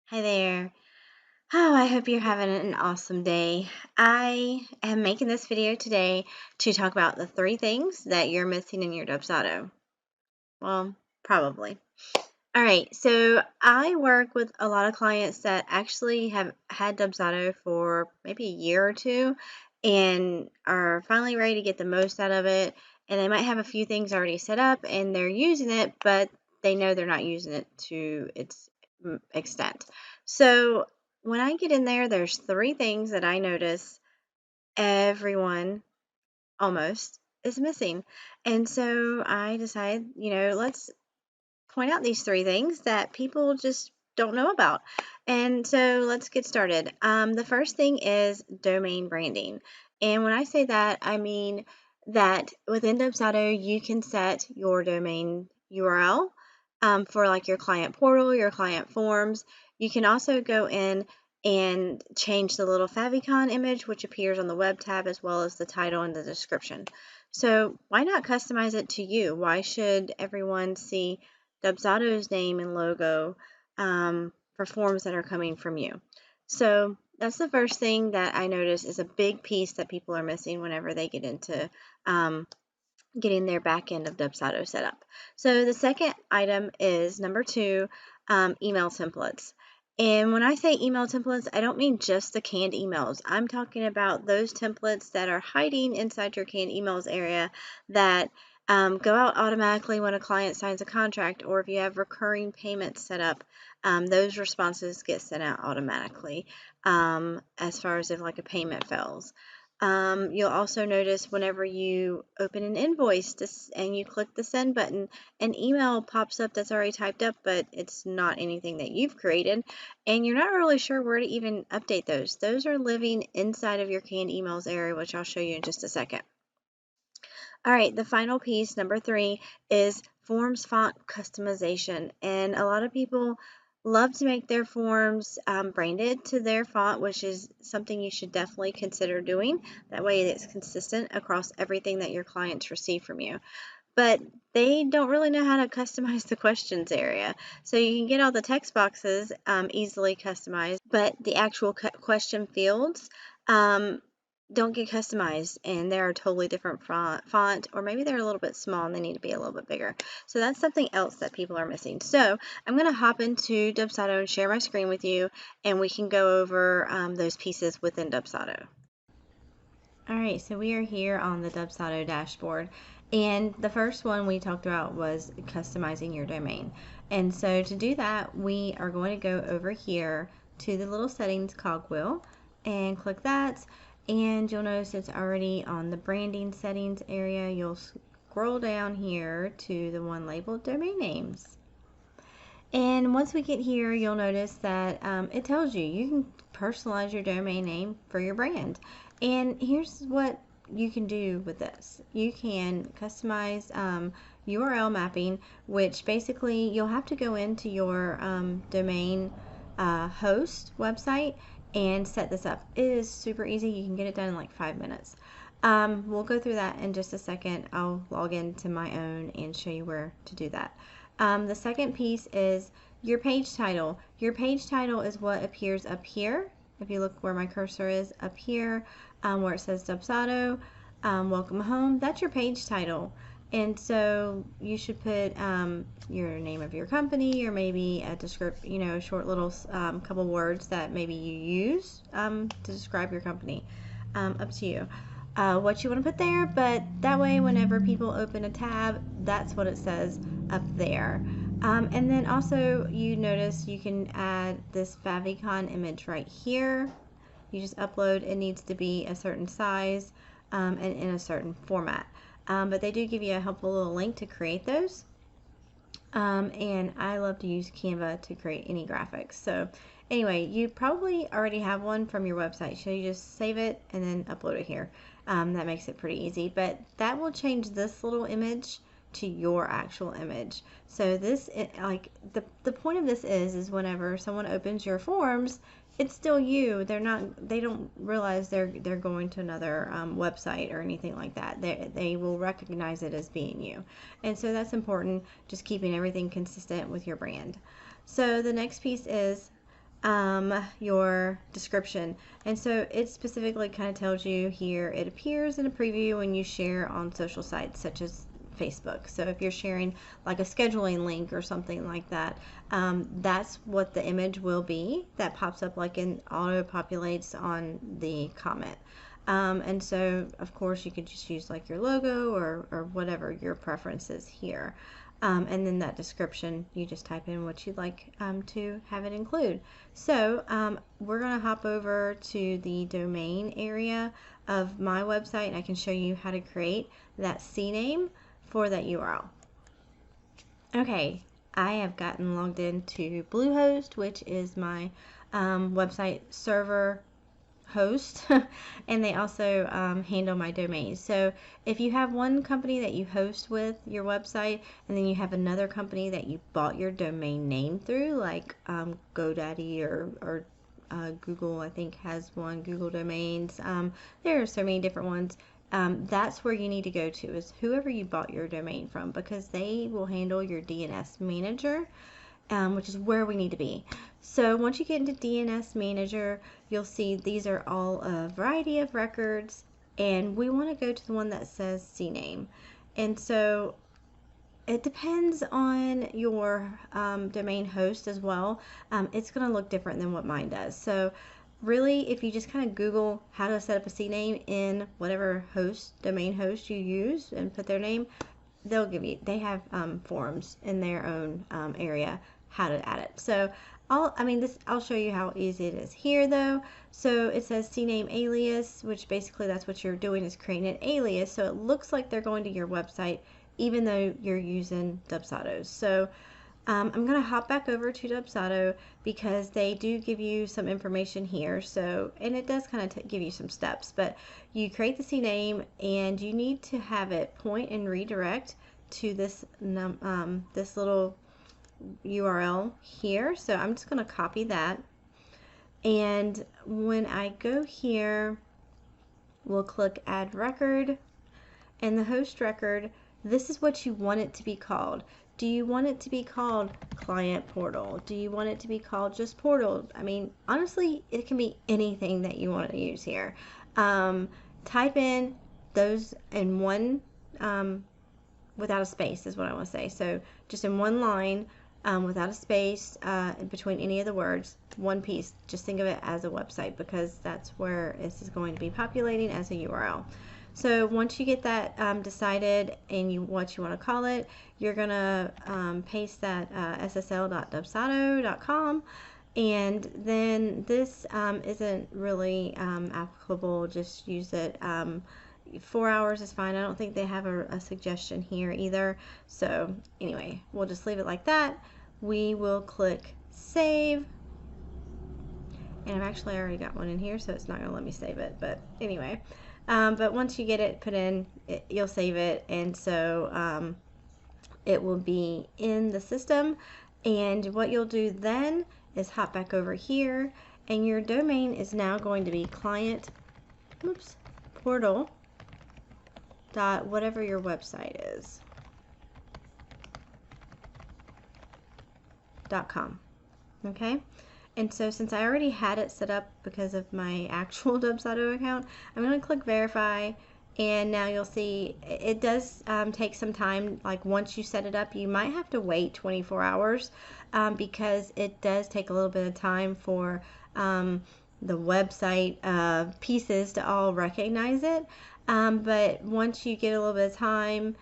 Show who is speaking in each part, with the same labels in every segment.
Speaker 1: Hi there. Oh, I hope you're having an awesome day. I am making this video today to talk about the three things that you're missing in your Dubsado. Well, probably. All right, so I work with a lot of clients that actually have had Dubsado for maybe a year or two and are finally ready to get the most out of it. And they might have a few things already set up and they're using it, but they know they're not using it to its extent. So when I get in there, there's three things that I notice everyone almost is missing. And so I decided, let's point out these three things that people just don't know about. And so let's get started. The first thing is domain branding. And when I say that, I mean that within Dubsado, you can set your domain URL for like your client portal, your client forms. You can also go in and change the little favicon image, which appears on the web tab, as well as the title and the description. So why not customize it to you? Why should everyone see Dubsado's name and logo for forms that are coming from you? So that's the first thing that I notice is a big piece that people are missing whenever they get into getting their back end of Dubsado set up. So the second item is number two, email templates. And when I say email templates, I don't mean just the canned emails. I'm talking about those templates that are hiding inside your canned emails area that go out automatically when a client signs a contract, or if you have recurring payments set up, those responses get sent out automatically as far as if like a payment fails. You'll also notice whenever you open an invoice and you click the send button, an email pops up that's already typed up, but it's not anything that you've created, and you're not really sure where to even update those. Those are living inside of your canned emails area, which I'll show you in just a second. All right, the final piece, number three, is forms font customization. And a lot of people love to make their forms branded to their font, which is something you should definitely consider doing. That way it's consistent across everything that your clients receive from you. But they don't really know how to customize the questions area. So you can get all the text boxes easily customized, but the actual question fields don't get customized, and they're a totally different font, or maybe they're a little bit small and they need to be a little bit bigger. So that's something else that people are missing. So I'm going to hop into Dubsado and share my screen with you, and we can go over those pieces within Dubsado. All right, so we are here on the Dubsado dashboard, and the first one we talked about was customizing your domain. And so to do that, we are going to go over here to the little settings cogwheel and click that, and you'll notice it's already on the branding settings area. You'll scroll down here to the one labeled domain names. And once we get here, you'll notice that it tells you can personalize your domain name for your brand. And here's what you can do with this. You can customize URL mapping, which basically you'll have to go into your domain host website and set this up. It is super easy. You can get it done in like 5 minutes. We'll go through that in just a second. I'll log into my own and show you where to do that. The second piece is your page title. Your page title is what appears up here. If you look where my cursor is up here, where it says Dubsado, welcome home, that's your page title. And so you should put your name of your company, or maybe a description, a short little couple words that maybe you use to describe your company. Up to you. What you want to put there, but that way whenever people open a tab, that's what it says up there. And then also you notice you can add this favicon image right here. You just upload. It needs to be a certain size and in a certain format. But they do give you a helpful little link to create those. And I love to use Canva to create any graphics. So anyway, you probably already have one from your website, so you just save it and then upload it here. That makes it pretty easy, but that will change this little image to your actual image. So this, like the point of this is whenever someone opens your forms, it's still you. They don't realize they're going to another website or anything like that. They will recognize it as being you. And so that's important, just keeping everything consistent with your brand. So the next piece is your description. And so it specifically kind of tells you here, it appears in a preview when you share on social sites such as Facebook. So if you're sharing like a scheduling link or something like that, that's what the image will be that pops up, like in auto populates on the comment. And so of course you could just use like your logo or whatever your preference is here. And then that description, you just type in what you'd like to have it include. So we're going to hop over to the domain area of my website, and I can show you how to create that CNAME for that URL. Okay, I have gotten logged into Bluehost, which is my website server host, and they also handle my domains. So if you have one company that you host with your website, and then you have another company that you bought your domain name through, like GoDaddy or Google, I think has one, Google Domains. There are so many different ones. That's where you need to go to, is whoever you bought your domain from, because they will handle your DNS manager, which is where we need to be. So once you get into DNS Manager, you'll see these are all a variety of records, and we want to go to the one that says CNAME. And so it depends on your domain host as well. It's going to look different than what mine does. So really, if you just kind of Google how to set up a CNAME in whatever domain host you use and put their name, they have forums in their own area how to add it. So I'll show you how easy it is here though. So it says CNAME alias, which basically that's what you're doing, is creating an alias. So it looks like they're going to your website even though you're using Dubsado. So I'm going to hop back over to Dubsado because they do give you some information here. So, and it does kind of give you some steps, but you create the CNAME and you need to have it point and redirect to this this little URL here. So I'm just going to copy that. And when I go here, we'll click add record, and the host record, this is what you want it to be called. Do you want it to be called Client Portal? Do you want it to be called just Portal? I mean, honestly, it can be anything that you want to use here. Type in those in one, without a space is what I want to say. So just in one line, without a space between any of the words, one piece. Just think of it as a website, because that's where this is going to be populating as a URL. So once you get that decided and what you want to call it, you're going to paste that ssl.dubsado.com, and then this isn't really applicable. Just use it. 4 hours is fine. I don't think they have a suggestion here either. So anyway, we'll just leave it like that. We will click save. And I've actually already got one in here, so it's not going to let me save it. But anyway, but once you get it put in, you'll save it. And so it will be in the system. And what you'll do then is hop back over here, and your domain is now going to be client, portal dot whatever your website is .com. Okay, and so since I already had it set up because of my actual Dubsado account, I'm going to click verify, and now you'll see it does take some time. Like once you set it up, you might have to wait 24 hours because it does take a little bit of time for the website pieces to all recognize it. But once you get a little bit of time,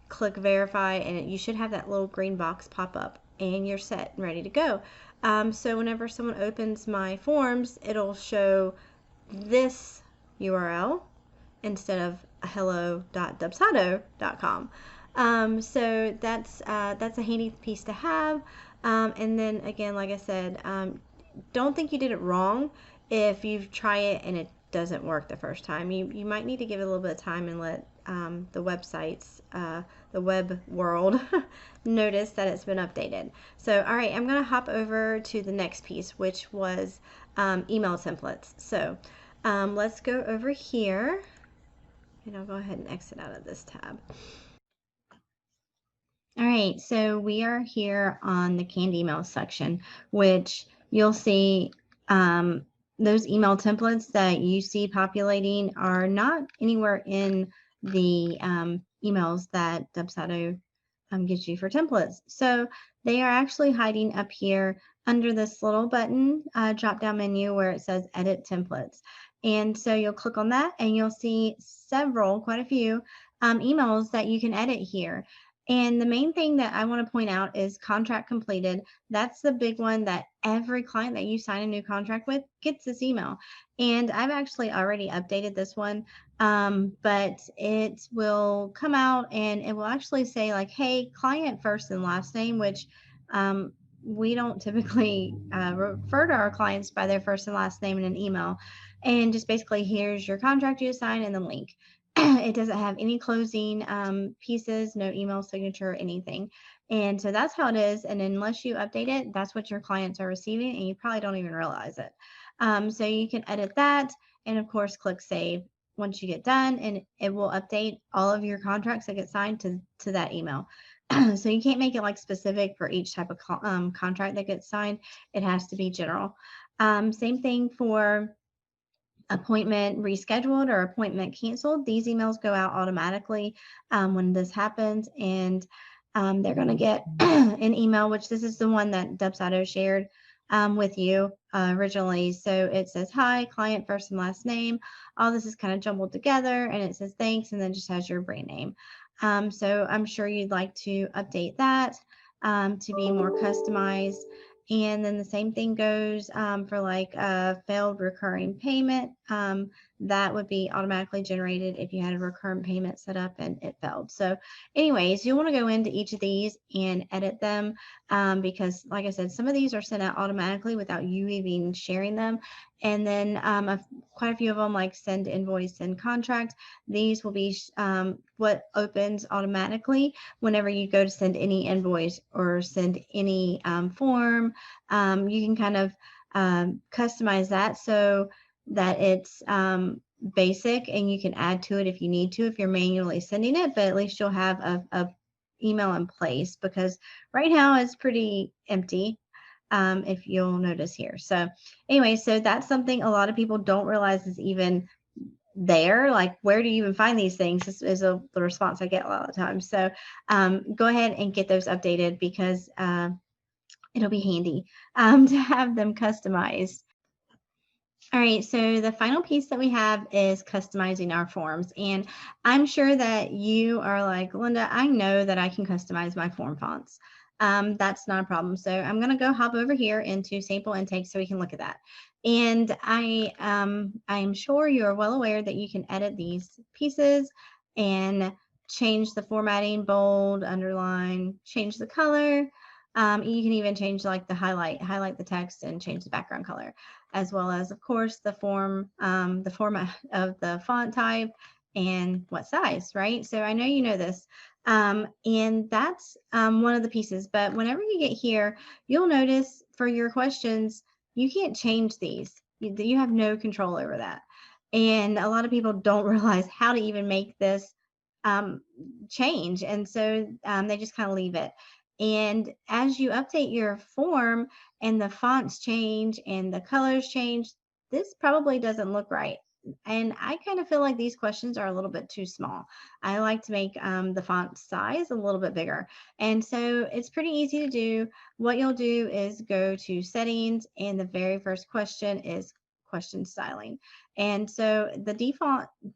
Speaker 1: click verify, and you should have that little green box pop up, and you're set and ready to go. So whenever someone opens my forms, it'll show this URL instead of hello.dubsado.com. So that's a handy piece to have. And then again, like I said, don't think you did it wrong if you try it and it doesn't work the first time. You might need to give it a little bit of time and let the websites, the web world notice that it's been updated. So all right, I'm going to hop over to the next piece, which was email templates. So let's go over here, and I'll go ahead and exit out of this tab. All right, so we are here on the canned email section, which you'll see those email templates that you see populating are not anywhere in the emails that Dubsado gives you for templates. So they are actually hiding up here under this little button, drop down menu where it says edit templates. And so you'll click on that and you'll see quite a few emails that you can edit here. And the main thing that I want to point out is contract completed. That's the big one that every client that you sign a new contract with gets this email. And I've actually already updated this one, but it will come out and it will actually say like, hey, client first and last name, which we don't typically refer to our clients by their first and last name in an email. And just basically, here's your contract you sign and the link. It doesn't have any closing pieces, no email signature, anything. And so that's how it is. And unless you update it, that's what your clients are receiving, and you probably don't even realize it. So you can edit that and, of course, click save once you get done, and it will update all of your contracts that get signed to that email. So you can't make it like specific for each type of contract that gets signed. It has to be general. Same thing for appointment rescheduled or appointment canceled. These emails go out automatically when this happens, and they're going to get an email, which this is the one that Dubsado shared with you originally. So it says, hi, client first and last name. All this is kind of jumbled together, and it says thanks, and then just has your brand name. So I'm sure you'd like to update that to be more customized. And then the same thing goes for like a failed recurring payment. That would be automatically generated if you had a recurrent payment set up and it failed. So anyways, you want to go into each of these and edit them because like I said, some of these are sent out automatically without you even sharing them. And then quite a few of them like send invoice and contract. These will be what opens automatically whenever you go to send any invoice or send any form. You can kind of customize that so that it's basic, and you can add to it if you need to if you're manually sending it, but at least you'll have a email in place, because right now it's pretty empty, if you'll notice here. So anyway, so that's something a lot of people don't realize is even there. Like, where do you even find these things is the response I get a lot of times. So go ahead and get those updated, because it'll be handy to have them customized. All right, so the final piece that we have is customizing our forms. And I'm sure that you are like, Linda, I know that I can customize my form fonts. That's not a problem. So I'm going to go hop over here into sample intake so we can look at that. And I'm sure you're well aware that you can edit these pieces and change the formatting, bold, underline, change the color. You can even change like the highlight the text and change the background color, as well as, of course, the format of the font type and what size, right? So I know you know this. And that's one of the pieces. But whenever you get here, you'll notice for your questions, you can't change these. You have no control over that. And a lot of people don't realize how to even make this change. And so they just kind of leave it. And as you update your form and the fonts change and the colors change, this probably doesn't look right. And I kind of feel like these questions are a little bit too small. I like to make the font size a little bit bigger. And so it's pretty easy to do. What you'll do is go to settings, and the very first question is question styling. And so the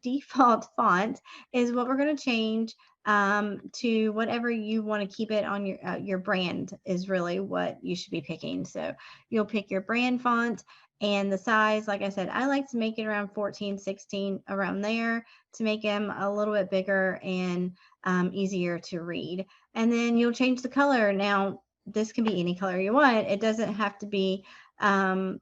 Speaker 1: default font is what we're going to change to whatever you want to keep it on your brand is really what you should be picking. So you'll pick your brand font, and the size, like I said, I like to make it around 14, 16, around there, to make them a little bit bigger and easier to read. And then you'll change the color. Now, this can be any color you want. It doesn't have to be black.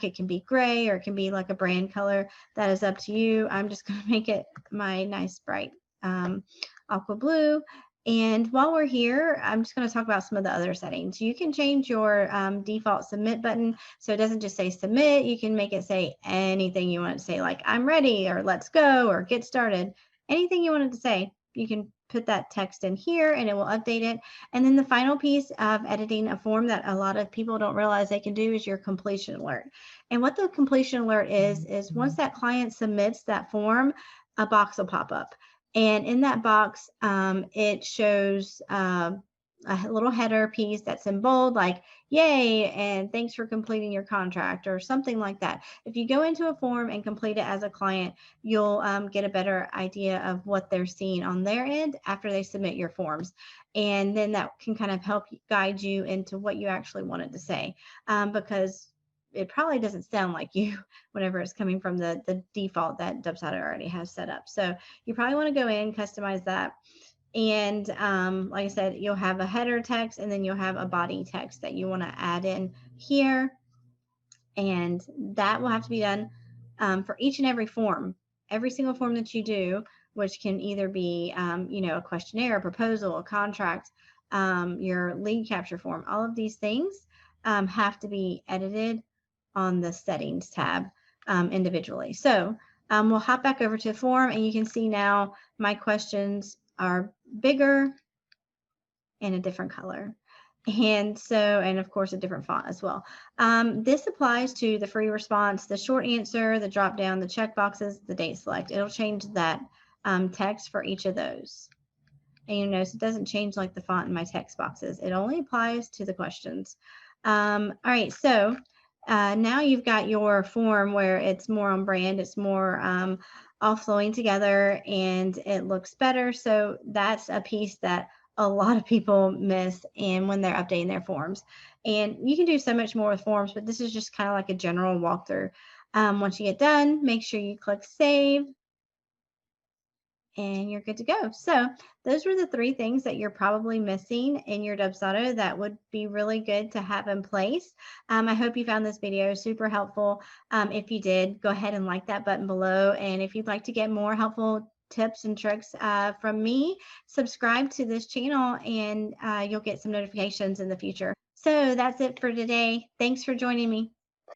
Speaker 1: It can be gray, or it can be like a brand color. That is up to you. I'm just going to make it my nice bright aqua blue. And while we're here, I'm just going to talk about some of the other settings. You can change your default submit button so it doesn't just say submit. You can make it say anything you want it to say, like I'm ready, or let's go, or get started. Anything you want it to say, you can put that text in here and it will update it. And then the final piece of editing a form that a lot of people don't realize they can do is your completion alert. And what the completion alert is once that client submits that form, a box will pop up. And in that box, it shows a little header piece that's in bold, like, yay, and thanks for completing your contract, or something like that. If you go into a form and complete it as a client, you'll get a better idea of what they're seeing on their end after they submit your forms. And then that can kind of help guide you into what you actually wanted to say, because it probably doesn't sound like you whenever it's coming from the default that Dubsado already has set up. So you probably want to go in, customize that. And like I said, you'll have a header text and then you'll have a body text that you want to add in here. And that will have to be done for each and every form. Every single form that you do, which can either be, a questionnaire, a proposal, a contract, your lead capture form, all of these things have to be edited on the settings tab individually. So we'll hop back over to the form and you can see now my questions are bigger in a different color. And so, and of course, a different font as well. This applies to the free response, the short answer, the drop down, the check boxes, the date select. It'll change that text for each of those. And you notice it doesn't change like the font in my text boxes. It only applies to the questions. All right, so now you've got your form where it's more on brand, it's more all flowing together and it looks better. So that's a piece that a lot of people miss and when they're updating their forms. And you can do so much more with forms, but this is just kind of like a general walkthrough. Once you get done, make sure you click save and you're good to go. So those were the 3 things that you're probably missing in your Dubsado that would be really good to have in place. I hope you found this video super helpful. If you did, go ahead and like that button below. And if you'd like to get more helpful tips and tricks from me, subscribe to this channel and you'll get some notifications in the future. So that's it for today. Thanks for joining me.